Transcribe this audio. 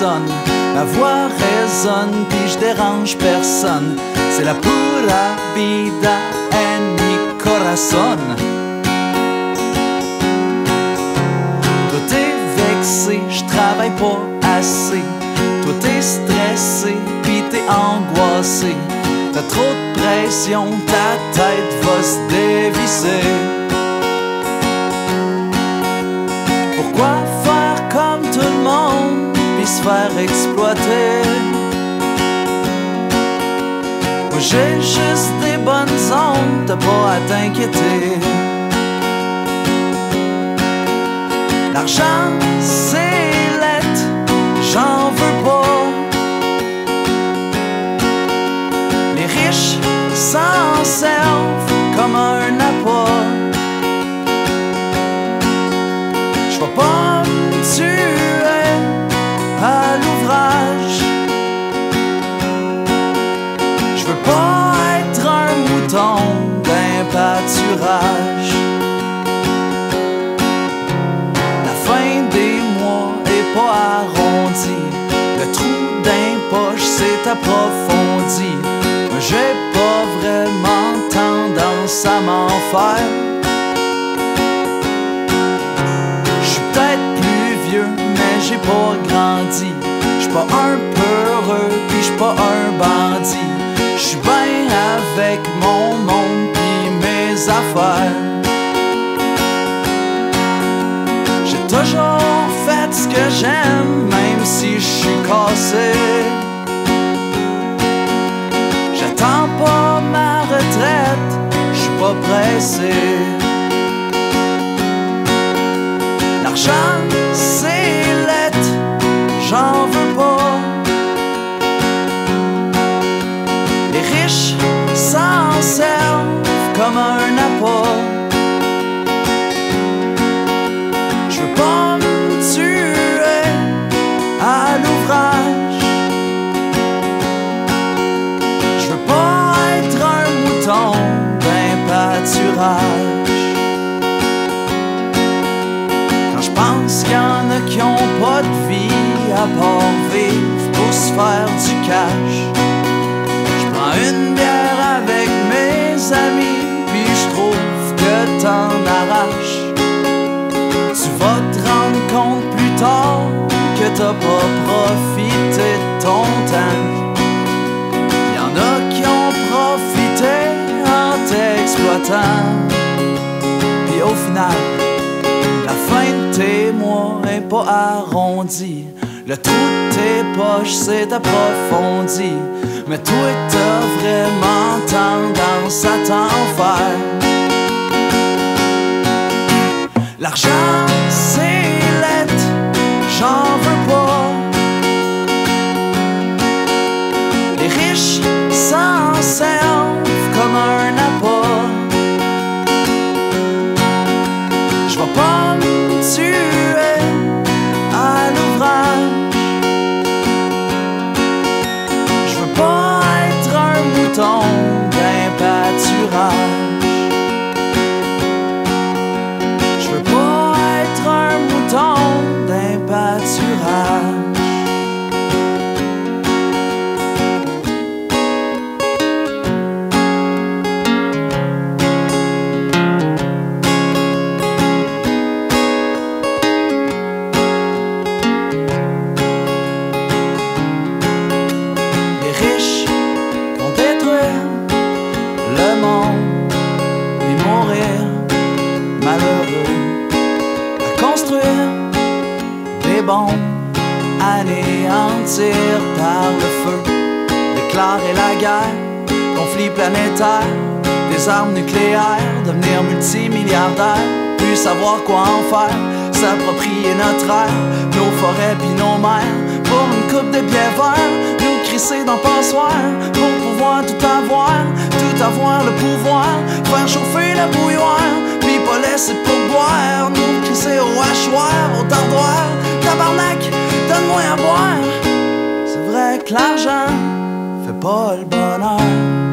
sonne, ma voix résonne, puis je dérange personne. C'est la pura vida en mi corazón. Toi t'es vexé, je travaille pas assez. Toi t'es stressé, puis t'es angoissé. T'as trop de pression, ta tête va se dévisser. Pourquoi faire comme tout le monde, puis se faire exploiter? Moi j'ai juste des bonnes ondes, t'as pas à t'inquiéter. L'argent c'est laid, j'en veux pas. Les riches s'en servent comme un appât. Je vais pas me tuer à l'ouvrage. Je veux pas être un mouton d'un pâturage. La fin des mois est pas arrondie. Le trou d'un poche s'est approfondi. Moi j'ai pas vraiment tendance à m'en faire. Mais j'ai pas grandi. J'suis pas un peureux, pis j'suis pas un bandit. J'suis bien avec mon monde pis mes affaires. J'ai toujours fait ce que j'aime, même si j'suis cassé. J'attends pas ma retraite, j'suis pas pressé. L'argent c'est laid, j'en veux pas. Les riches s'en servent comme un appât. Je veux pas me tuer à l'ouvrage. Je veux pas être un mouton d'un pâturage. Pense qu'il y en a qui ont pas de vie à part vivre pour se faire du cash. Je prends une bière avec mes amis, puis je trouve que t'en arraches. Tu vas te rendre compte plus tard que t'as pas profité de ton temps. Il y en a qui ont profité en t'exploitant, puis au final la fin de tes mois est pas arrondi. Le trou de tes poches s'est approfondi. Mais toi t'as vraiment tendance à t'en faire. L'argent c'est laid, j'en veux pas. Les riches s'en servent comme un appât. Je vais pas me tuer à l'ouvrage. Je veux pas être un mouton d'un pâturage. Je veux pas être un mouton d'un pâturage. Le monde, puis mourir malheureux, à construire des bombes, anéantir par le feu, déclarer la guerre, conflit planétaire, des armes nucléaires, devenir multimilliardaire, plus savoir quoi en faire, s'approprier notre air, nos forêts puis nos mers, pour une coupe de biais verts, nous crisser dans passoire, pour pouvoir tout avoir le pouvoir, faire chauffer la bouilloire, puis pas laisser pour boire, nous crisser au hachoir, au tardoir, tabarnak, donne-moi à boire. C'est vrai que l'argent fait pas le bonheur.